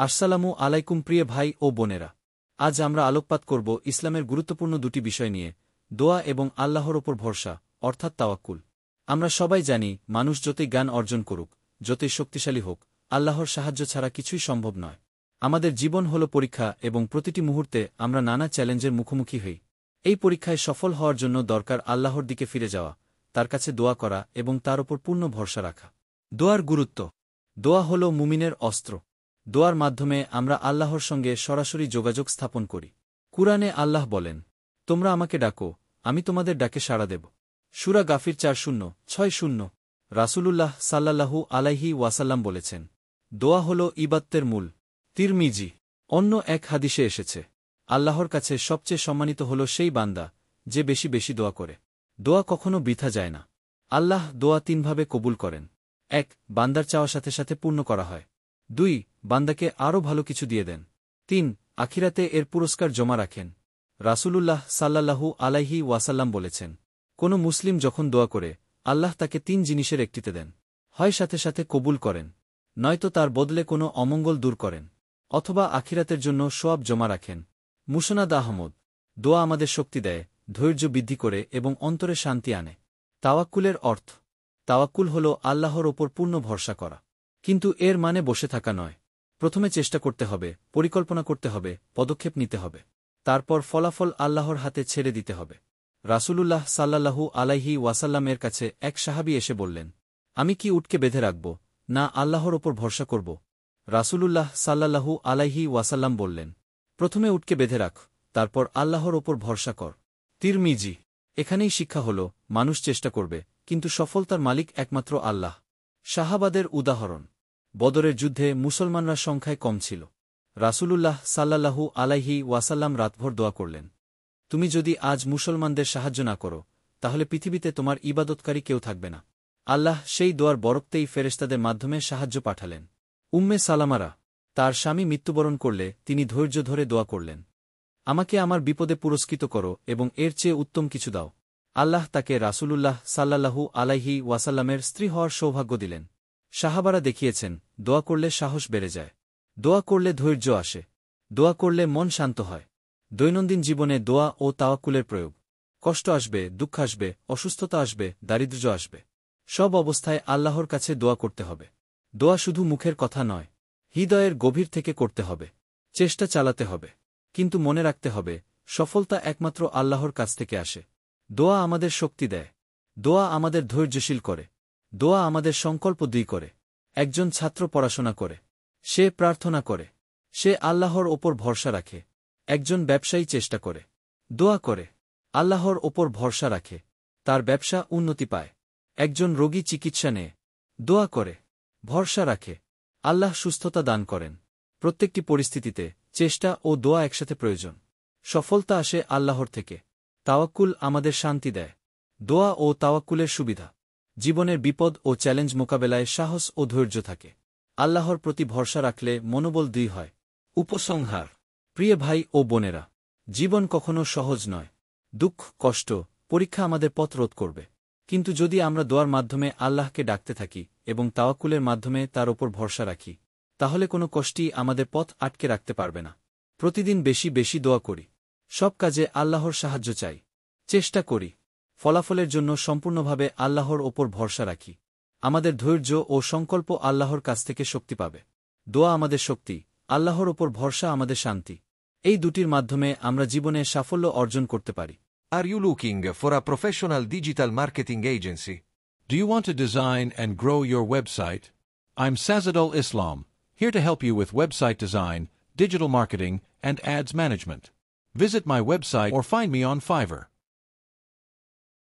আসসালামু আলাইকুম প্রিয় ভাই ও বোনেরা। আজ আমরা আলোকপাত করব ইসলামের গুরুত্বপূর্ণ দুটি বিষয় নিয়ে, দোয়া এবং আল্লাহর ওপর ভরসা, অর্থাৎ তাওয়াক্কুল। আমরা সবাই জানি, মানুষ যতই জ্ঞান অর্জন করুক, যতই শক্তিশালী হোক, আল্লাহর সাহায্য ছাড়া কিছুই সম্ভব নয়। আমাদের জীবন হল পরীক্ষা এবং প্রতিটি মুহূর্তে আমরা নানা চ্যালেঞ্জের মুখোমুখি হই। এই পরীক্ষায় সফল হওয়ার জন্য দরকার আল্লাহর দিকে ফিরে যাওয়া, তার কাছে দোয়া করা এবং তার ওপর পূর্ণ ভরসা রাখা। দোয়ার গুরুত্ব। দোয়া হল মুমিনের অস্ত্র। দোয়ার মাধ্যমে আমরা আল্লাহর সঙ্গে সরাসরি যোগাযোগ স্থাপন করি। কুরআনে আল্লাহ বলেন, তোমরা আমাকে ডাকো, আমি তোমাদের ডাকে সাড়া দেব। সূরা গাফির 4:6 রাসূলুল্লাহ সাল্লাল্লাহু আলাইহি ওয়াসাল্লাম বলেছেন, দোয়া হল ইবাদতের মূল। তিরমিজি। অন্য এক হাদিসে এসেছে, আল্লাহর কাছে সবচেয়ে সম্মানিত হল সেই বান্দা যে বেশি বেশি দোয়া করে। দোয়া কখনো বৃথা যায় না। আল্লাহ দোয়া তিনভাবে কবুল করেন। 1. বান্দার চাওয়া সাথে সাথে পূর্ণ করা হয়। 2. বান্দাকে আরও ভালো কিছু দিয়ে দেন। 3. আখিরাতে এর পুরস্কার জমা রাখেন। রাসূলুল্লাহ সাল্লাল্লাহু আলাইহি ওয়াসাল্লাম বলেছেন, কোনো মুসলিম যখন দোয়া করে, আল্লাহ তাকে 3 জিনিসের একটিতে দেন। হয় সাথে সাথে কবুল করেন, নয়তো তার বদলে কোনো অমঙ্গল দূর করেন, অথবা আখিরাতের জন্য সোয়াব জমা রাখেন। মুসনাদ আহমদ। দোয়া আমাদের শক্তি দেয়, ধৈর্য বৃদ্ধি করে এবং অন্তরে শান্তি আনে। তাওয়াক্কুলের অর্থ। তাওয়াক্কুল হল আল্লাহর ওপর পূর্ণ ভরসা করা। কিন্তু এর মানে বসে থাকা নয়। প্রথমে চেষ্টা করতে হবে, পরিকল্পনা করতে হবে, পদক্ষেপ নিতে হবে। তারপর ফলাফল আল্লাহর হাতে ছেড়ে দিতে হবে। রাসূলুল্লাহ সাল্লাল্লাহু আলাইহি ওয়াসাল্লামের কাছে এক সাহাবী এসে বললেন, আমি কি উটকে বেঁধে রাখব, না আল্লাহর ওপর ভরসা করব? রাসূলুল্লাহ সাল্লাল্লাহু আলাইহি ওয়াসাল্লাম বললেন, প্রথমে উটকে বেঁধে রাখ, তারপর আল্লাহর ওপর ভরসা কর। তিরমিজি। এখানেই শিক্ষা হল, মানুষ চেষ্টা করবে, কিন্তু সফলতার মালিক একমাত্র আল্লাহ। সাহাবাদের উদাহরণ। বদরের যুদ্ধে মুসলমানরা সংখ্যায় কম ছিল। রাসূলুল্লাহ সাল্লাল্লাহু আলাইহি ওয়াসাল্লাম রাতভর দোয়া করলেন, তুমি যদি আজ মুসলমানদের সাহায্য না করো, তাহলে পৃথিবীতে তোমার ইবাদতকারী কেউ থাকবে না। আল্লাহ সেই দোয়ার বরকতেই ফেরেশতাদের মাধ্যমে সাহায্য পাঠালেন। উম্মে সালামারা। তার স্বামী মৃত্যুবরণ করলে তিনি ধৈর্য ধরে দোয়া করলেন, আমাকে আমার বিপদে পুরস্কৃত করো এবং এর চেয়ে উত্তম কিছু দাও। আল্লাহ তাকে রাসূলুল্লাহ সাল্লাল্লাহু আলাইহি ওয়াসাল্লামের স্ত্রী হওয়ার সৌভাগ্য দিলেন। সাহাবারা দেখিয়েছেন, দোয়া করলে সাহস বেড়ে যায়, দোয়া করলে ধৈর্য আসে, দোয়া করলে মন শান্ত হয়। দৈনন্দিন জীবনে দোয়া ও তাওয়াক্কুলের প্রয়োগ। কষ্ট আসবে, দুঃখ আসবে, অসুস্থতা আসবে, দারিদ্র্য আসবে। সব অবস্থায় আল্লাহর কাছে দোয়া করতে হবে। দোয়া শুধু মুখের কথা নয়, হৃদয়ের গভীর থেকে করতে হবে। চেষ্টা চালাতে হবে, কিন্তু মনে রাখতে হবে, সফলতা একমাত্র আল্লাহর কাছ থেকে আসে। দোয়া আমাদের শক্তি দেয়। দোয়া আমাদের ধৈর্যশীল করে। দোয়া আমাদের সংকল্প দৃঢ় করে। একজন ছাত্র পড়াশোনা করে, সে প্রার্থনা করে, সে আল্লাহর ওপর ভরসা রাখে। একজন ব্যবসায়ী চেষ্টা করে, দোয়া করে, আল্লাহর ওপর ভরসা রাখে, তার ব্যবসা উন্নতি পায়। একজন রোগী চিকিৎসা নেয়, দোয়া করে, ভরসা রাখে, আল্লাহ সুস্থতা দান করেন। প্রত্যেকটি পরিস্থিতিতে চেষ্টা ও দোয়া একসাথে প্রয়োজন। সফলতা আসে আল্লাহর থেকে। তাওয়াক্কুল আমাদের শান্তি দেয়। দোয়া ও তাওয়াক্কুলের সুবিধা। জীবনের বিপদ ও চ্যালেঞ্জ মোকাবেলায় সাহস ও ধৈর্য থাকে। আল্লাহর প্রতি ভরসা রাখলে মনোবল দৃঢ় হয়। উপসংহার। প্রিয় ভাই ও বোনেরা, জীবন কখনো সহজ নয়। দুঃখ, কষ্ট, পরীক্ষা আমাদের পথ রোধ করবে। কিন্তু যদি আমরা দোয়ার মাধ্যমে আল্লাহকে ডাকতে থাকি এবং তাওয়াক্কুলের মাধ্যমে তার ওপর ভরসা রাখি, তাহলে কোনো কষ্টই আমাদের পথ আটকে রাখতে পারবে না। প্রতিদিন বেশি বেশি দোয়া করি, সব কাজে আল্লাহর সাহায্য চাই, চেষ্টা করি, ফলাফলের জন্য সম্পূর্ণভাবে আল্লাহর ওপর ভরসা রাখি। আমাদের ধৈর্য ও সংকল্প আল্লাহর কাছ থেকে শক্তি পাবে। দোয়া আমাদের শক্তি, আল্লাহর ওপর ভরসা আমাদের শান্তি। এই দুটির মাধ্যমে আমরা জীবনে সাফল্য অর্জন করতে পারি। Are you looking for a professional digital marketing agency? Do you want to design and grow your website? I'm Sazadul Islam, here to help you with website design, digital marketing, and ads management. Visit my website or find me on Fiverr.